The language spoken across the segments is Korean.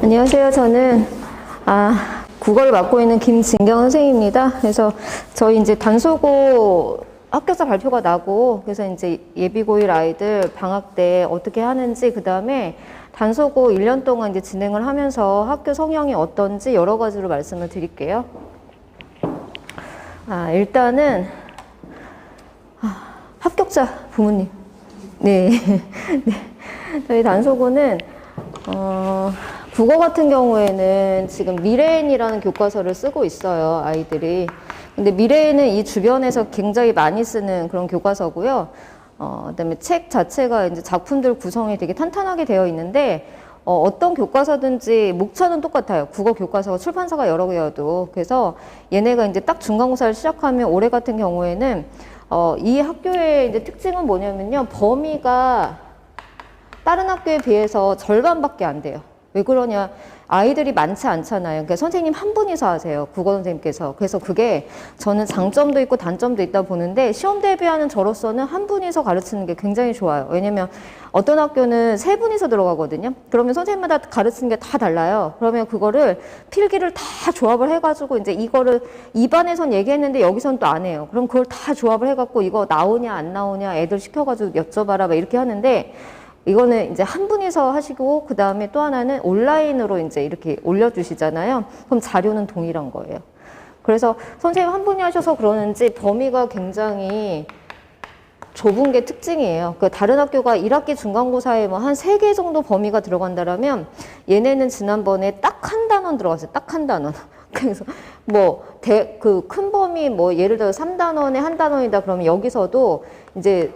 안녕하세요. 저는 국어를 맡고 있는 김진경 선생님입니다. 그래서 저희 이제 단소고 합격자 발표가 나고, 그래서 이제 예비고1 아이들 방학 때 어떻게 하는지, 그 다음에 단소고 1년 동안 이제 진행을 하면서 학교 성향이 어떤지 여러 가지로 말씀을 드릴게요. 일단은 합격자 부모님. 네. 네. 저희 단소고는 국어 같은 경우에는 지금 미래인이라는 교과서를 쓰고 있어요, 아이들이. 근데 미래인은 이 주변에서 굉장히 많이 쓰는 그런 교과서고요. 그다음에 책 자체가 이제 작품들 구성이 되게 탄탄하게 되어 있는데, 어떤 교과서든지 목차는 똑같아요. 국어 교과서가 출판사가 여러 개여도. 그래서 얘네가 이제 딱 중간고사를 시작하면 올해 같은 경우에는 이 학교의 이제 특징은 뭐냐면요. 범위가 다른 학교에 비해서 절반밖에 안 돼요. 왜 그러냐? 아이들이 많지 않잖아요. 그러니까 선생님 한 분이서 하세요. 국어 선생님께서. 그래서 그게 저는 장점도 있고 단점도 있다 보는데, 시험 대비하는 저로서는 한 분이서 가르치는 게 굉장히 좋아요. 왜냐면 어떤 학교는 세 분이서 들어가거든요. 그러면 선생님마다 가르치는 게 다 달라요. 그러면 그거를 필기를 다 조합을 해가지고 이제 이거를 이 반에선 얘기했는데 여기선 또 안 해요. 그럼 그걸 다 조합을 해갖고 이거 나오냐 안 나오냐 애들 시켜가지고 여쭤봐라 막 이렇게 하는데, 이거는 이제 한 분이서 하시고, 그 다음에 또 하나는 온라인으로 이제 이렇게 올려주시잖아요. 그럼 자료는 동일한 거예요. 그래서 선생님 한 분이 하셔서 그러는지 범위가 굉장히 좁은 게 특징이에요. 그 다른 학교가 1학기 중간고사에 뭐 한 3개 정도 범위가 들어간다라면, 얘네는 지난번에 딱 한 단원 들어갔어요. 딱 한 단원. 그래서 뭐 그 큰 범위 뭐 예를 들어 3단원에 한 단원이다 그러면 여기서도 이제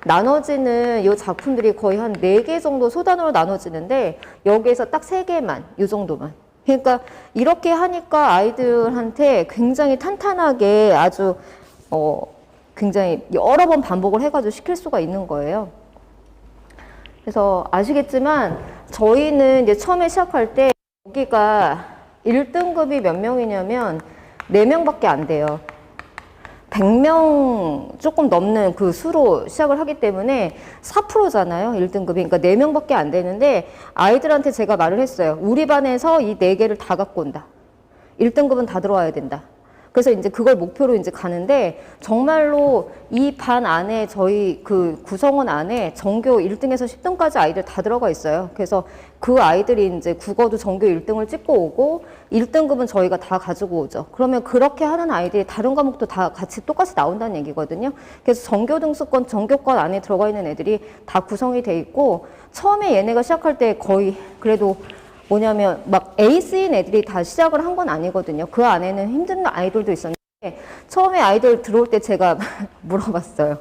나눠지는 이 작품들이 거의 한 4개 정도 소단으로 나눠지는데, 여기에서 딱 3개만, 이 정도만. 그러니까 이렇게 하니까 아이들한테 굉장히 탄탄하게 아주 굉장히 여러 번 반복을 해가지고 시킬 수가 있는 거예요. 그래서 아시겠지만 저희는 이제 처음에 시작할 때 여기가 1등급이 몇 명이냐면 4명밖에 안 돼요. 100명 조금 넘는 그 수로 시작을 하기 때문에 4%잖아요. 1등급이. 그러니까 4명밖에 안 되는데, 아이들한테 제가 말을 했어요. 우리 반에서 이 4개를 다 갖고 온다. 1등급은 다 들어와야 된다. 그래서 이제 그걸 목표로 이제 가는데, 정말로 이 반 안에 저희 그 구성원 안에 전교 1등에서 10등까지 아이들 다 들어가 있어요. 그래서 그 아이들이 이제 국어도 전교 1등을 찍고 오고 1등급은 저희가 다 가지고 오죠. 그러면 그렇게 하는 아이들이 다른 과목도 다 같이 똑같이 나온다는 얘기거든요. 그래서 전교 등수권, 전교권 안에 들어가 있는 애들이 다 구성이 돼 있고, 처음에 얘네가 시작할 때 거의 그래도 뭐냐면 막 에이스인 애들이 다 시작을 한 건 아니거든요. 그 안에는 힘든 아이들도 있었는데, 처음에 아이들 들어올 때 제가 물어봤어요.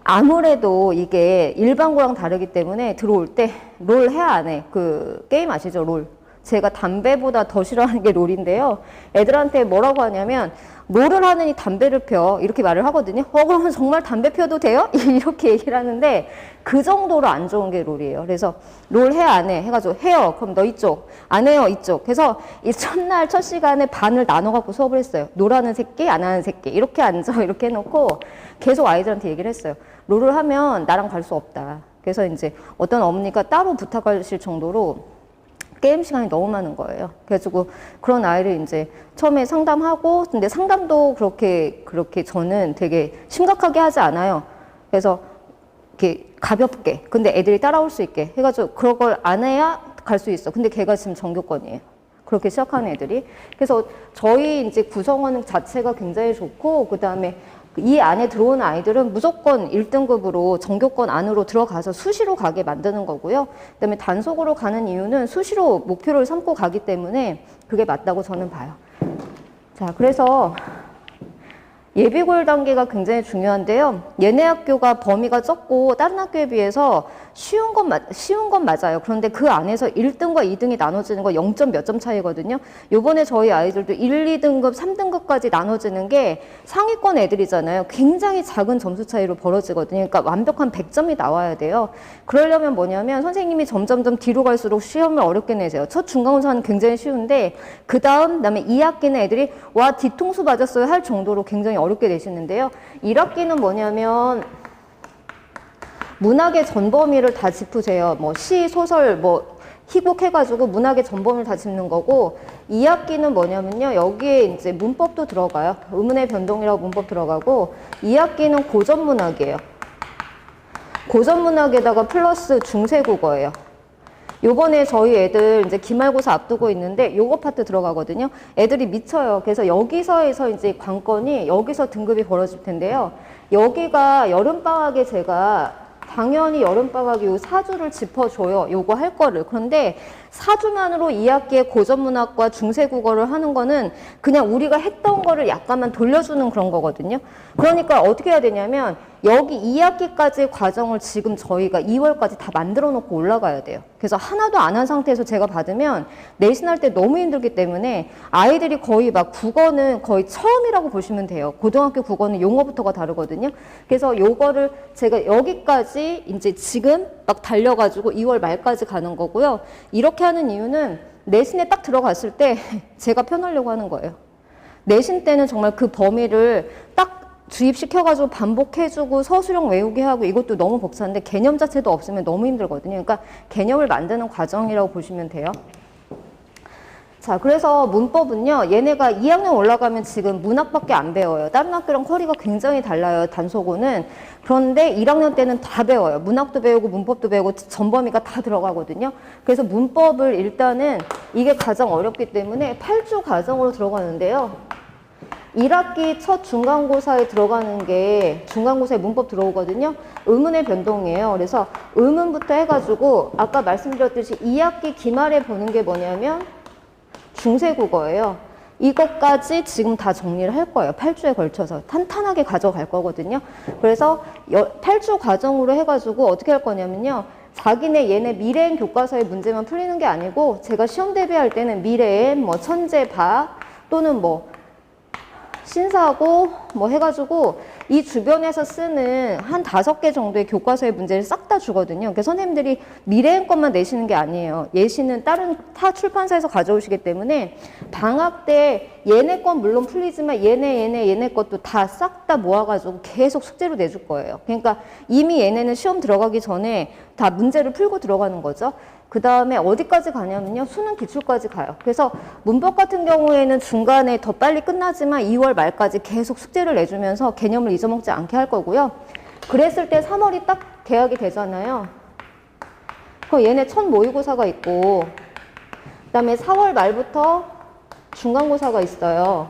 아무래도 이게 일반고랑 다르기 때문에 들어올 때 롤 해야 안 해? 그 게임 아시죠? 롤. 제가 담배보다 더 싫어하는 게 롤인데요. 애들한테 뭐라고 하냐면, 롤을 하느니 담배를 펴. 이렇게 말을 하거든요. 그러면 정말 담배 펴도 돼요? 이렇게 얘기를 하는데, 그 정도로 안 좋은 게 롤이에요. 그래서 롤 해 안 해? 해가지고 해요. 그럼 너 이쪽. 안 해요. 이쪽. 그래서 이 첫날 첫 시간에 반을 나눠갖고 수업을 했어요. 롤하는 새끼, 안 하는 새끼. 이렇게 앉아. 이렇게 해놓고 계속 아이들한테 얘기를 했어요. 롤을 하면 나랑 갈 수 없다. 그래서 이제 어떤 어머니가 따로 부탁하실 정도로 게임 시간이 너무 많은 거예요. 그래가지고 그런 아이를 이제 처음에 상담하고, 근데 상담도 그렇게 저는 되게 심각하게 하지 않아요. 그래서 이렇게 가볍게, 근데 애들이 따라올 수 있게 해가지고 그런 걸 안 해야 갈 수 있어. 근데 걔가 지금 전교권이에요. 그렇게 시작하는 애들이. 그래서 저희 이제 구성원 자체가 굉장히 좋고, 그 다음에 이 안에 들어오는 아이들은 무조건 1등급으로 전교권 안으로 들어가서 수시로 가게 만드는 거고요. 그다음에 단속으로 가는 이유는 수시로 목표를 삼고 가기 때문에 그게 맞다고 저는 봐요. 자, 그래서 예비고1 단계가 굉장히 중요한데요. 얘네 학교가 범위가 적고 다른 학교에 비해서 쉬운 건 맞아요. 그런데 그 안에서 1등과 2등이 나눠지는 거 0점 몇 점 차이거든요. 요번에 저희 아이들도 1, 2등급, 3등급까지 나눠지는 게 상위권 애들이잖아요. 굉장히 작은 점수 차이로 벌어지거든요. 그러니까 완벽한 100점이 나와야 돼요. 그러려면 뭐냐면 선생님이 점점점 뒤로 갈수록 시험을 어렵게 내세요. 첫 중간고사는 굉장히 쉬운데 그다음에 2학기는 애들이 와 뒤통수 맞았어요 할 정도로 굉장히 어렵게 내시는데요. 1학기는 뭐냐면 문학의 전범위를 다 짚으세요. 뭐 시, 소설, 뭐 희곡해가지고 문학의 전범위를 다 짚는 거고 2학기는 뭐냐면요. 여기에 이제 문법도 들어가요. 의문의 변동이라고 문법 들어가고 2학기는 고전문학이에요. 고전문학에다가 플러스 중세국어예요. 요번에 저희 애들 이제 기말고사 앞두고 있는데 요거 파트 들어가거든요. 애들이 미쳐요. 그래서 여기서에서 이제 관건이 여기서 등급이 벌어질 텐데요. 여기가 여름방학에 제가 당연히 여름방학에 요 4주를 짚어줘요. 요거 할 거를. 그런데 4주만으로 2학기에 고전문학과 중세국어를 하는 거는 그냥 우리가 했던 거를 약간만 돌려주는 그런 거거든요. 그러니까 어떻게 해야 되냐면 여기 2학기까지 과정을 지금 저희가 2월까지 다 만들어 놓고 올라가야 돼요. 그래서 하나도 안 한 상태에서 제가 받으면 내신할 때 너무 힘들기 때문에 아이들이 거의 막 국어는 거의 처음이라고 보시면 돼요. 고등학교 국어는 용어부터가 다르거든요. 그래서 요거를 제가 여기까지 이제 지금 막 달려가지고 2월 말까지 가는 거고요. 이렇게 하는 이유는 내신에 딱 들어갔을 때 제가 펴놓으려고 하는 거예요. 내신 때는 정말 그 범위를 딱 주입시켜가지고 반복해주고 서술형 외우게 하고 이것도 너무 벅찬데 개념 자체도 없으면 너무 힘들거든요. 그러니까 개념을 만드는 과정이라고 보시면 돼요. 자, 그래서 문법은요. 얘네가 2학년 올라가면 지금 문학밖에 안 배워요. 다른 학교랑 퀄리가 굉장히 달라요. 단속어는. 그런데 1학년 때는 다 배워요. 문학도 배우고 문법도 배우고 전범위가 다 들어가거든요. 그래서 문법을 일단은 이게 가장 어렵기 때문에 8주 과정으로 들어가는데요. 1학기 첫 중간고사에 들어가는 게 중간고사에 문법 들어오거든요. 의문의 변동이에요. 그래서 의문부터 해가지고 아까 말씀드렸듯이 2학기 기말에 보는 게 뭐냐면 중세국어예요. 이것까지 지금 다 정리를 할 거예요. 8주에 걸쳐서 탄탄하게 가져갈 거거든요. 그래서 8주 과정으로 해가지고 어떻게 할 거냐면요. 자기네 얘네 미래엔 교과서의 문제만 풀리는 게 아니고 제가 시험 대비할 때는 미래엔 뭐 천재바 또는 뭐 신사고 뭐 해가지고 이 주변에서 쓰는 한 5개 정도의 교과서의 문제를 싹 다 주거든요. 그러니까 선생님들이 미래엔 것만 내시는 게 아니에요. 예시는 다른 타 출판사에서 가져오시기 때문에 방학 때 얘네 건 물론 풀리지만 얘네 것도 다 싹 다 모아가지고 계속 숙제로 내줄 거예요. 그러니까 이미 얘네는 시험 들어가기 전에 다 문제를 풀고 들어가는 거죠. 그 다음에 어디까지 가냐면요. 수능 기출까지 가요. 그래서 문법 같은 경우에는 중간에 더 빨리 끝나지만 2월 말까지 계속 숙제를 내주면서 개념을 잊어먹지 않게 할 거고요. 그랬을 때 3월이 딱 개학이 되잖아요. 그럼 얘네 첫 모의고사가 있고 그 다음에 4월 말부터 중간고사가 있어요.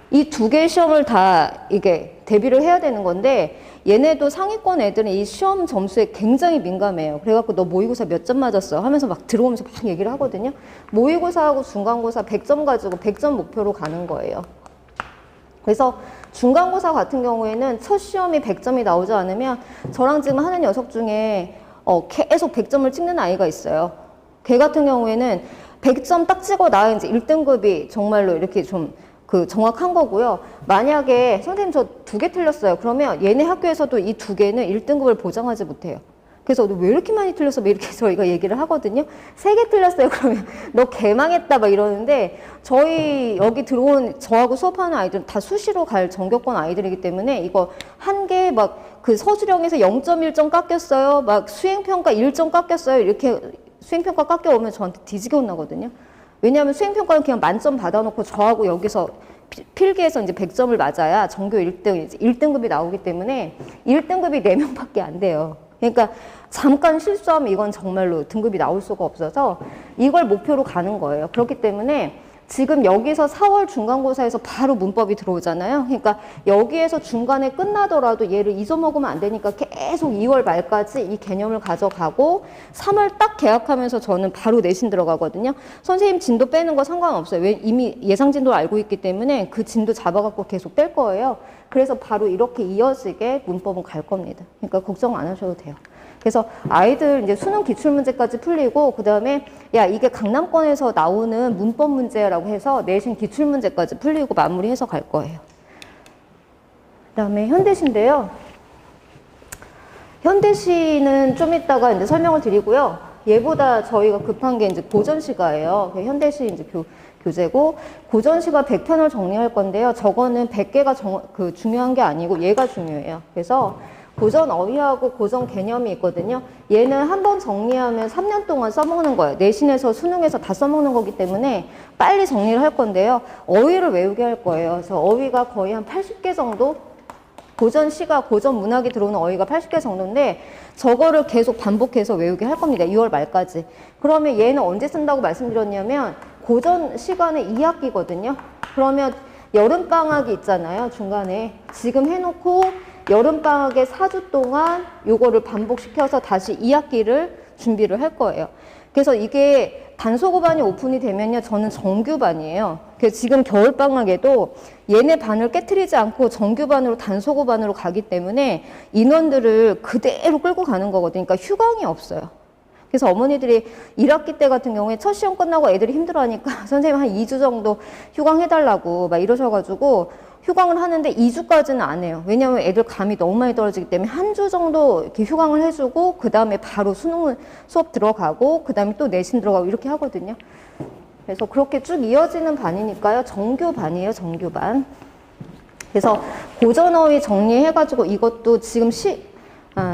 이 2개의 시험을 다 이게 대비를 해야 되는 건데 얘네도 상위권 애들은 이 시험 점수에 굉장히 민감해요. 그래갖고 너 모의고사 몇 점 맞았어? 하면서 막 들어오면서 막 얘기를 하거든요. 모의고사하고 중간고사 100점 가지고 100점 목표로 가는 거예요. 그래서 중간고사 같은 경우에는 첫 시험이 100점이 나오지 않으면 저랑 지금 하는 녀석 중에 계속 100점을 찍는 아이가 있어요. 걔 같은 경우에는 100점 딱 찍어 나야 이제 1등급이 정말로 이렇게 좀 정확한 거고요. 만약에 선생님 저 2개 틀렸어요. 그러면 얘네 학교에서도 이 2개는 1등급을 보장하지 못해요. 그래서 너 왜 이렇게 많이 틀렸어? 왜 이렇게 저희가 얘기를 하거든요. 3개 틀렸어요. 그러면 너 개망했다 막 이러는데 저희 여기 들어온 저하고 수업하는 아이들은 다 수시로 갈 전교권 아이들이기 때문에 이거 한 개 막 그 서술형에서 0.1점 깎였어요. 막 수행평가 1점 깎였어요. 이렇게 수행평가 깎여오면 저한테 뒤지게 혼나거든요. 왜냐하면 수행평가는 그냥 만점 받아놓고 저하고 여기서 필기해서 이제 100점을 맞아야 전교 1등, 이제 1등급이 나오기 때문에 1등급이 4명밖에 안 돼요. 그러니까 잠깐 실수하면 이건 정말로 등급이 나올 수가 없어서 이걸 목표로 가는 거예요. 그렇기 때문에 지금 여기서 4월 중간고사에서 바로 문법이 들어오잖아요. 그러니까 여기에서 중간에 끝나더라도 얘를 잊어먹으면 안 되니까 계속 2월 말까지 이 개념을 가져가고 3월 딱 개학하면서 저는 바로 내신 들어가거든요. 선생님 진도 빼는 거 상관없어요. 왜 이미 예상 진도를 알고 있기 때문에 그 진도 잡아갖고 계속 뺄 거예요. 그래서 바로 이렇게 이어지게 문법은 갈 겁니다. 그러니까 걱정 안 하셔도 돼요. 그래서 아이들 이제 수능 기출문제까지 풀리고 그 다음에 야 이게 강남권에서 나오는 문법 문제라고 해서 내신 기출문제까지 풀리고 마무리해서 갈 거예요. 그 다음에 현대시인데요. 현대시는 좀 이따가 이제 설명을 드리고요. 얘보다 저희가 급한 게 이제 고전시가예요. 현대시 이제 교재고 고전시가 100편을 정리할 건데요. 저거는 100개가 중요한 게 아니고 얘가 중요해요. 그래서 고전 어휘하고 고전 개념이 있거든요. 얘는 한번 정리하면 3년 동안 써먹는 거예요. 내신에서 수능에서 다 써먹는 거기 때문에 빨리 정리를 할 건데요. 어휘를 외우게 할 거예요. 그래서 어휘가 거의 한 80개 정도? 고전 시가, 고전 문학이 들어오는 어휘가 80개 정도인데 저거를 계속 반복해서 외우게 할 겁니다. 6월 말까지. 그러면 얘는 언제 쓴다고 말씀드렸냐면 고전 시간에 2학기거든요. 그러면 여름방학이 있잖아요. 중간에. 지금 해놓고 여름방학에 4주 동안 요거를 반복시켜서 다시 2학기를 준비를 할 거예요. 그래서 이게 단소고반이 오픈이 되면요. 저는 정규반이에요. 그래서 지금 겨울방학에도 얘네 반을 깨트리지 않고 정규반으로 단소고반으로 가기 때문에 인원들을 그대로 끌고 가는 거거든요. 그러니까 휴강이 없어요. 그래서 어머니들이 1학기 때 같은 경우에 첫 시험 끝나고 애들이 힘들어하니까 선생님 한 2주 정도 휴강해달라고 막 이러셔가지고 휴강을 하는데 2주까지는 안 해요. 왜냐하면 애들 감이 너무 많이 떨어지기 때문에 한 주 정도 이렇게 휴강을 해주고 그 다음에 바로 수능 수업 들어가고 그 다음에 또 내신 들어가고 이렇게 하거든요. 그래서 그렇게 쭉 이어지는 반이니까요. 정규반이에요. 정규반. 그래서 고전어휘 정리해가지고 이것도 지금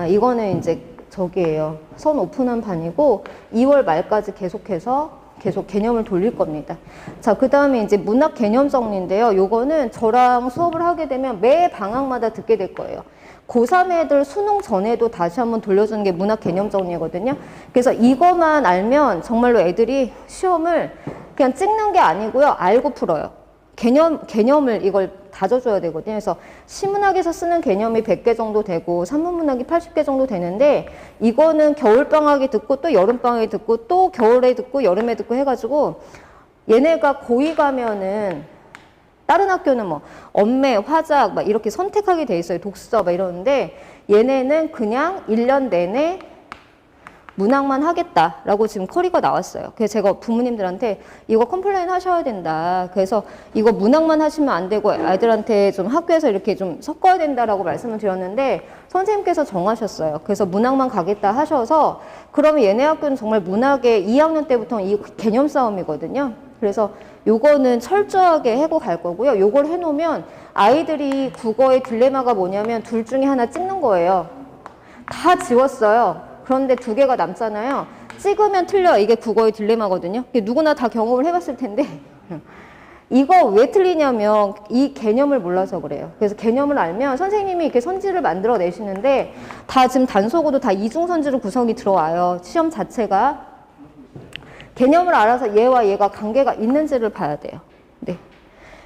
이거는 이제 저기예요. 선 오픈한 반이고 2월 말까지 계속해서 계속 개념을 돌릴 겁니다. 자, 그 다음에 이제 문학 개념 정리인데요. 요거는 저랑 수업을 하게 되면 매 방학마다 듣게 될 거예요. 고3 애들 수능 전에도 다시 한번 돌려주는 게 문학 개념 정리거든요. 그래서 이거만 알면 정말로 애들이 시험을 그냥 찍는 게 아니고요. 알고 풀어요. 개념을 이걸 다져줘야 되거든요. 그래서 시문학에서 쓰는 개념이 100개 정도 되고 산문문학이 80개 정도 되는데 이거는 겨울방학에 듣고 또 여름방학에 듣고 또 겨울에 듣고 여름에 듣고 해가지고 얘네가 고2 가면은 다른 학교는 뭐 엄매, 화작 막 이렇게 선택하게 돼 있어요. 독서 막 이러는데 얘네는 그냥 1년 내내 문학만 하겠다라고 지금 커리가 나왔어요. 그래서 제가 부모님들한테 이거 컴플레인 하셔야 된다. 그래서 이거 문학만 하시면 안 되고 아이들한테 좀 학교에서 이렇게 좀 섞어야 된다라고 말씀을 드렸는데 선생님께서 정하셨어요. 그래서 문학만 가겠다 하셔서 그러면 얘네 학교는 정말 문학의 2학년 때부터 이 개념 싸움이거든요. 그래서 요거는 철저하게 해고 갈 거고요. 요걸 해놓으면 아이들이 국어의 딜레마가 뭐냐면 둘 중에 하나 찍는 거예요. 다 지웠어요. 그런데 2개가 남잖아요. 찍으면 틀려. 이게 국어의 딜레마거든요. 누구나 다 경험을 해봤을 텐데 이거 왜 틀리냐면 이 개념을 몰라서 그래요. 그래서 개념을 알면 선생님이 이렇게 선지를 만들어 내시는데 다 지금 단속어도 다 이중선지로 구성이 들어와요. 시험 자체가. 개념을 알아서 얘와 얘가 관계가 있는지를 봐야 돼요. 네.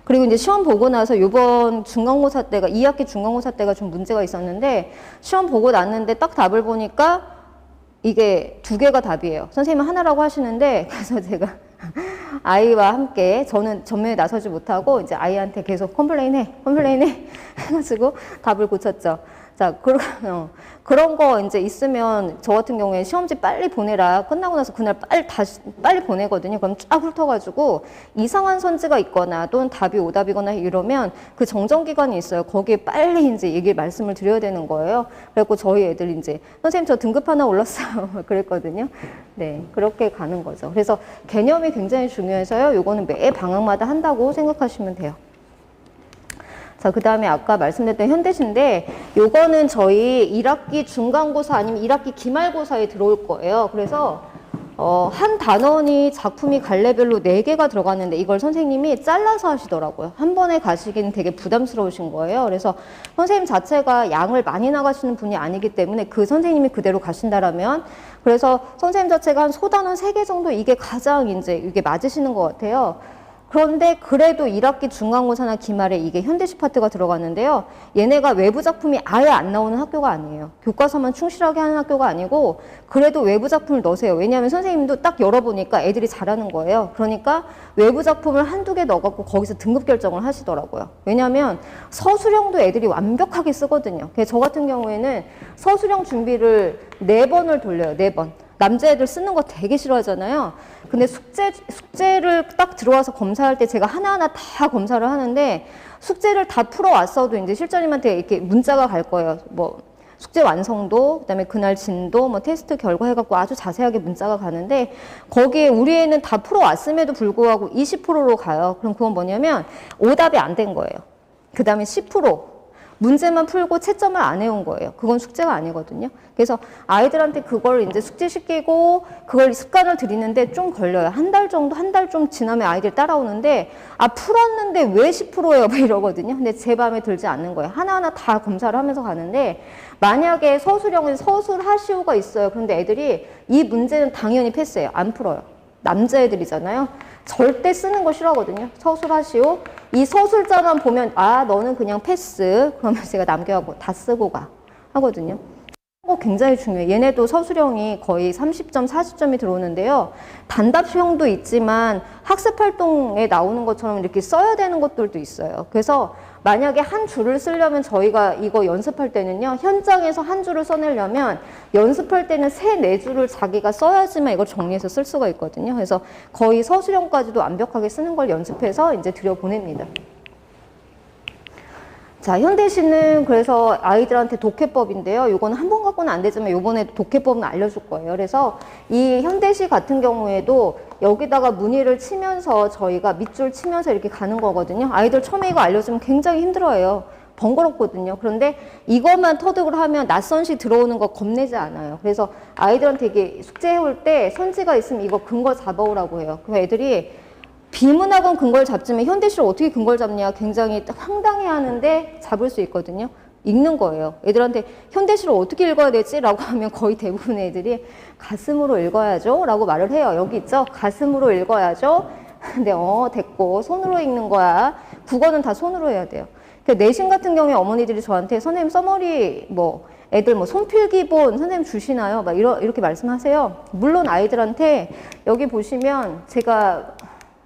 그리고 이제 시험 보고 나서 이번 중간고사 때가 2학기 중간고사 때가 좀 문제가 있었는데 시험 보고 났는데 딱 답을 보니까 이게 2개가 답이에요. 선생님은 하나라고 하시는데 그래서 제가 아이와 함께 저는 전면에 나서지 못하고 이제 아이한테 계속 컴플레인해 해가지고 답을 고쳤죠. 자, 그런 거 이제 있으면 저 같은 경우에 시험지 빨리 보내라. 끝나고 나서 그날 빨리 보내거든요. 그럼 쫙 훑어가지고 이상한 선지가 있거나 또는 답이 오답이거나 이러면 그 정정 기간이 있어요. 거기에 빨리 이제 얘기를 말씀을 드려야 되는 거예요. 그래갖고 저희 애들 이제 선생님 저 등급 하나 올랐어요. 그랬거든요. 네, 그렇게 가는 거죠. 그래서 개념이 굉장히 중요해서요. 요거는 매 방학마다 한다고 생각하시면 돼요. 자, 그 다음에 아까 말씀드렸던 현대시인데 요거는 저희 1학기 중간고사 아니면 1학기 기말고사에 들어올 거예요. 그래서 한 단원이 작품이 갈래별로 4개가 들어갔는데 이걸 선생님이 잘라서 하시더라고요. 한 번에 가시기는 되게 부담스러우신 거예요. 그래서 선생님 자체가 양을 많이 나가시는 분이 아니기 때문에 그 선생님이 그대로 가신다라면 그래서 선생님 자체가 한 소단원 3개 정도 이게 가장 이제 맞으시는 것 같아요. 그런데 그래도 1학기 중간고사나 기말에 이게 현대시 파트가 들어갔는데요. 얘네가 외부 작품이 아예 안 나오는 학교가 아니에요. 교과서만 충실하게 하는 학교가 아니고 그래도 외부 작품을 넣으세요. 왜냐하면 선생님도 딱 열어보니까 애들이 잘하는 거예요. 그러니까 외부 작품을 1-2개 넣어갖고 거기서 등급 결정을 하시더라고요. 왜냐하면 서술형도 애들이 완벽하게 쓰거든요. 그래서 저 같은 경우에는 서술형 준비를 4번을 돌려요. 4번. 남자애들 쓰는 거 되게 싫어하잖아요. 근데 숙제를 딱 들어와서 검사할 때 제가 하나하나 다 검사를 하는데 숙제를 다 풀어왔어도 이제 실장님한테 이렇게 문자가 갈 거예요. 뭐 숙제 완성도, 그다음에 그날 진도, 뭐 테스트 결과 해갖고 아주 자세하게 문자가 가는데 거기에 우리 애는 다 풀어왔음에도 불구하고 20%로 가요. 그럼 그건 뭐냐면 오답이 안 된 거예요. 그다음에 10%. 문제만 풀고 채점을 안 해온 거예요. 그건 숙제가 아니거든요. 그래서 아이들한테 그걸 이제 숙제시키고 그걸 습관을 들이는데 좀 걸려요. 한 달 정도, 한 달 좀 지나면 아이들이 따라오는데 아, 풀었는데 왜 10%예요? 막 이러거든요. 근데 제 마음에 들지 않는 거예요. 하나하나 다 검사를 하면서 가는데 만약에 서술형은 서술하시오가 있어요. 그런데 애들이 이 문제는 당연히 패스해요. 안 풀어요. 남자애들이잖아요. 절대 쓰는 거 싫어하거든요. 서술하시오. 이 서술자만 보면 아, 너는 그냥 패스. 그러면 제가 남겨하고 다 쓰고 가 하거든요. 굉장히 중요해요. 얘네도 서술형이 거의 30점, 40점이 들어오는데요. 단답형도 있지만 학습활동에 나오는 것처럼 이렇게 써야 되는 것들도 있어요. 그래서 만약에 한 줄을 쓰려면 저희가 이거 연습할 때는요. 현장에서 한 줄을 써내려면 연습할 때는 3, 4줄을 자기가 써야지만 이걸 정리해서 쓸 수가 있거든요. 그래서 거의 서술형까지도 완벽하게 쓰는 걸 연습해서 이제 들여보냅니다. 자, 현대시는 그래서 아이들한테 독해법인데요. 요거는 한 번 갖고는 안 되지만 요번에도 독해법은 알려줄 거예요. 그래서 이 현대시 같은 경우에도 여기다가 무늬를 치면서 저희가 밑줄 치면서 이렇게 가는 거거든요. 아이들 처음에 이거 알려주면 굉장히 힘들어해요. 번거롭거든요. 그런데 이것만 터득을 하면 낯선 시 들어오는 거 겁내지 않아요. 그래서 아이들한테 이게 숙제해올 때 선지가 있으면 이거 근거 잡아오라고 해요. 그럼 애들이 비문학은 근거를 잡지만 현대시를 어떻게 근거를 잡냐 굉장히 황당해 하는데 잡을 수 있거든요. 읽는 거예요. 애들한테 현대시를 어떻게 읽어야 되지? 라고 하면 거의 대부분의 애들이 가슴으로 읽어야죠 라고 말을 해요. 여기 있죠? 가슴으로 읽어야죠. 근데 됐고 손으로 읽는 거야. 국어는 다 손으로 해야 돼요. 그러니까 내신 같은 경우에 어머니들이 저한테 선생님 써머리 애들 손필기본 선생님 주시나요? 막 이렇게 말씀하세요. 물론 아이들한테 여기 보시면 제가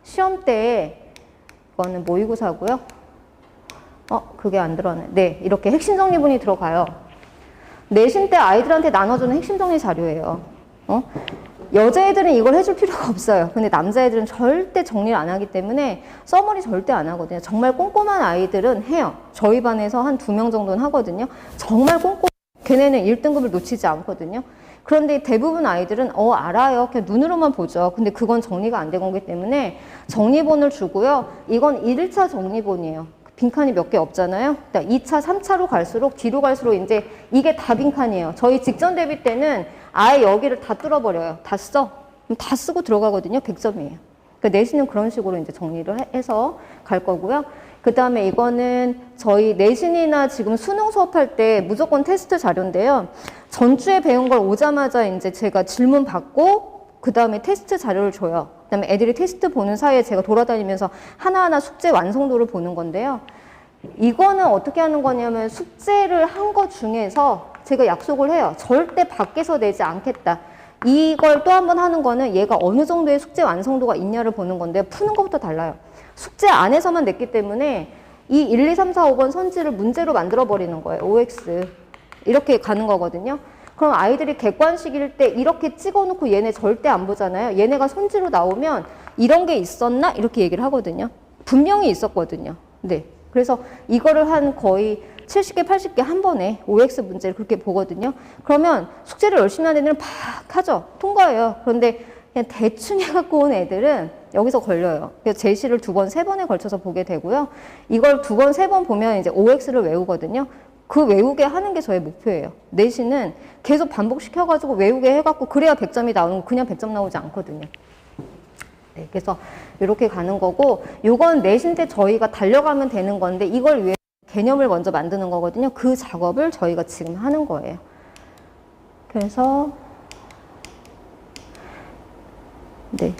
시험 때 이거는 모의고사고요. 그게 안 들어가네. 네, 이렇게 핵심 정리본이 들어가요. 내신 때 아이들한테 나눠주는 핵심 정리 자료예요. 여자애들은 이걸 해줄 필요가 없어요. 근데 남자애들은 절대 정리를 안 하기 때문에 써머리 절대 안 하거든요. 정말 꼼꼼한 아이들은 해요. 저희 반에서 한 2명 정도는 하거든요. 정말 꼼꼼. 걔네는 1등급을 놓치지 않거든요. 그런데 대부분 아이들은 알아요. 그냥 눈으로만 보죠. 근데 그건 정리가 안 된 거기 때문에 정리본을 주고요. 이건 1차 정리본이에요. 빈칸이 몇 개 없잖아요. 2차, 3차로 갈수록 뒤로 갈수록 이제 이게 다 빈칸이에요. 저희 직전 대비 때는 아예 여기를 다 뚫어버려요. 다 써. 다 쓰고 들어가거든요. 100점이에요. 그러니까 내신은 그런 식으로 이제 정리를 해서 갈 거고요. 그 다음에 이거는 저희 내신이나 지금 수능 수업할 때 무조건 테스트 자료인데요. 전주에 배운 걸 오자마자 이제 제가 질문 받고 그 다음에 테스트 자료를 줘요. 그 다음에 애들이 테스트 보는 사이에 제가 돌아다니면서 하나하나 숙제 완성도를 보는 건데요. 이거는 어떻게 하는 거냐면 숙제를 한 것 중에서 제가 약속을 해요. 절대 밖에서 내지 않겠다. 이걸 또 한 번 하는 거는 얘가 어느 정도의 숙제 완성도가 있냐를 보는 건데 푸는 것부터 달라요. 숙제 안에서만 냈기 때문에 이 1, 2, 3, 4, 5번 선지를 문제로 만들어 버리는 거예요. OX. 이렇게 가는 거거든요. 그럼 아이들이 객관식일 때 이렇게 찍어놓고 얘네 절대 안 보잖아요. 얘네가 선지로 나오면 이런 게 있었나? 이렇게 얘기를 하거든요. 분명히 있었거든요. 네. 그래서 이거를 한 거의 70개, 80개 한 번에 OX 문제를 그렇게 보거든요. 그러면 숙제를 열심히 하는 애들은 팍 하죠. 통과해요. 그런데 그냥 대충 해갖고 온 애들은 여기서 걸려요. 그래서 제시를 2번, 3번에 걸쳐서 보게 되고요. 이걸 2번, 3번 보면 이제 OX를 외우거든요. 그 외우게 하는 게 저의 목표예요. 내신은 계속 반복시켜가지고 외우게 해갖고 그래야 100점이 나오는 거 그냥 100점 나오지 않거든요. 네, 그래서 이렇게 가는 거고 요건 내신 때 저희가 달려가면 되는 건데 이걸 위해 개념을 먼저 만드는 거거든요. 그 작업을 저희가 지금 하는 거예요. 그래서 네.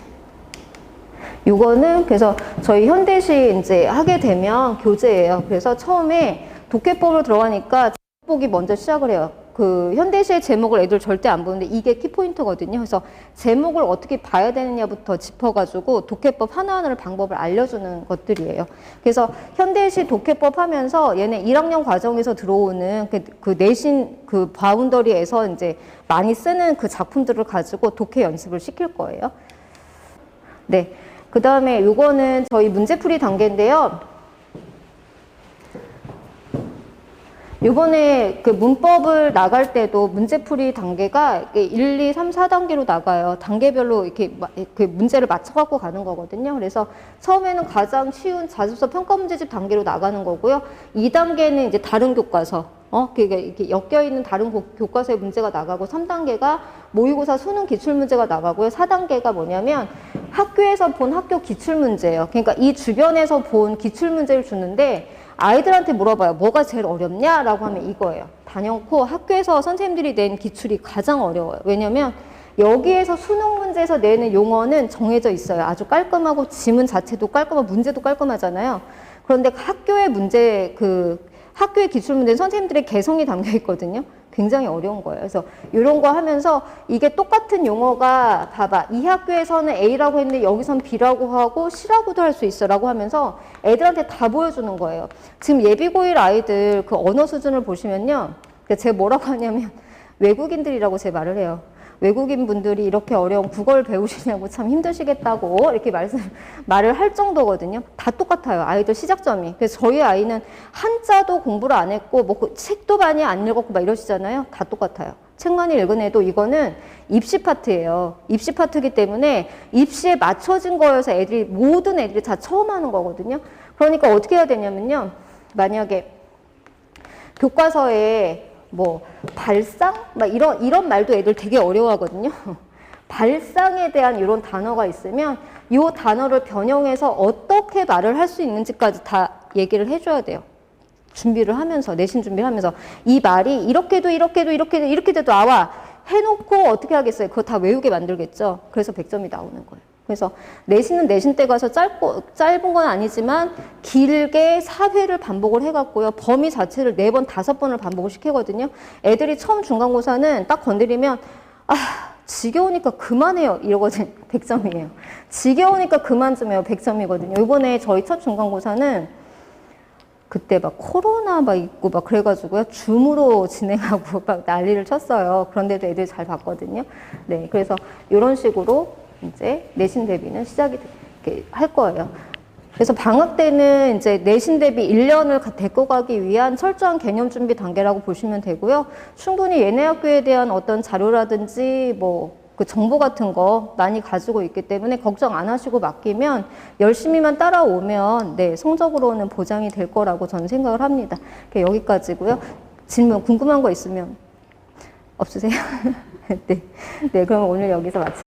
요거는 그래서 저희 현대시 이제 하게 되면 교재예요. 그래서 처음에 독해법으로 들어가니까 제목이 먼저 시작을 해요. 그 현대시의 제목을 애들 절대 안 보는데 이게 키포인트거든요. 그래서 제목을 어떻게 봐야 되느냐부터 짚어가지고 독해법 하나하나를 방법을 알려주는 것들이에요. 그래서 현대시 독해법 하면서 얘네 1학년 과정에서 들어오는 그 내신 그 바운더리에서 이제 많이 쓰는 그 작품들을 가지고 독해 연습을 시킬 거예요. 네. 그 다음에 요거는 저희 문제풀이 단계인데요. 요번에 그 문법을 나갈 때도 문제풀이 단계가 1, 2, 3, 4단계로 나가요. 단계별로 이렇게 그 문제를 맞춰갖고 가는 거거든요. 그래서 처음에는 가장 쉬운 자습서 평가 문제집 단계로 나가는 거고요. 2단계는 이제 다른 교과서, 그러니까 이렇게 엮여있는 다른 교과서의 문제가 나가고, 3단계가 모의고사 수능 기출문제가 나가고요. 4단계가 뭐냐면 학교에서 본 학교 기출문제예요. 그러니까 이 주변에서 본 기출문제를 주는데 아이들한테 물어봐요. 뭐가 제일 어렵냐라고 하면 이거예요. 단연코 학교에서 선생님들이 낸 기출이 가장 어려워요. 왜냐면 여기에서 수능 문제에서 내는 용어는 정해져 있어요. 아주 깔끔하고 지문 자체도 깔끔하고 문제도 깔끔하잖아요. 그런데 학교의 문제, 학교의 기출문제는 선생님들의 개성이 담겨 있거든요. 굉장히 어려운 거예요. 그래서 이런 거 하면서 이게 똑같은 용어가 봐봐. 이 학교에서는 A라고 했는데 여기선 B라고 하고 C라고도 할 수 있어 라고 하면서 애들한테 다 보여주는 거예요. 지금 예비고1 아이들 그 언어 수준을 보시면요. 제가 뭐라고 하냐면 외국인들이라고 제 말을 해요. 외국인 분들이 이렇게 어려운 국어를 배우시냐고 참 힘드시겠다고 이렇게 말을 할 정도거든요. 다 똑같아요. 아이들 시작점이. 그래서 저희 아이는 한자도 공부를 안 했고, 뭐 책도 많이 안 읽었고 막 이러시잖아요. 다 똑같아요. 책 많이 읽은 애도 이거는 입시 파트예요. 입시 파트이기 때문에 입시에 맞춰진 거여서 모든 애들이 다 처음 하는 거거든요. 그러니까 어떻게 해야 되냐면요. 만약에 교과서에 뭐 발상? 막 이런 말도 애들 되게 어려워하거든요. 발상에 대한 이런 단어가 있으면 이 단어를 변형해서 어떻게 말을 할 수 있는지까지 다 얘기를 해줘야 돼요. 준비를 하면서, 내신 준비를 하면서 이 말이 이렇게도 나와 해놓고 어떻게 하겠어요? 그거 다 외우게 만들겠죠. 그래서 100점이 나오는 거예요. 그래서 내신은 내신 때 가서 짧은 건 아니지만 길게 4회를 반복을 해갖고요. 범위 자체를 4번, 5번을 반복을 시키거든요. 애들이 처음 중간고사는 딱 건드리면 지겨우니까 그만해요. 이러거든요. 100점이에요. 지겨우니까 그만 좀 해요. 100점이거든요. 이번에 저희 첫 중간고사는 그때 막 코로나 막 있고 막 그래가지고요. 줌으로 진행하고 막 난리를 쳤어요. 그런데도 애들이 잘 봤거든요. 네. 그래서 이런 식으로 이제 내신 대비는 시작이 할 거예요. 그래서 방학 때는 이제 내신 대비 1년을 데리고 가기 위한 철저한 개념 준비 단계라고 보시면 되고요. 충분히 얘네 학교에 대한 어떤 자료라든지 뭐 그 정보 같은 거 많이 가지고 있기 때문에 걱정 안 하시고 맡기면 열심히만 따라오면 네, 성적으로는 보장이 될 거라고 저는 생각을 합니다. 여기까지고요. 질문 궁금한 거 있으면 없으세요? 네. 네, 그럼 오늘 여기서 마치겠습니다.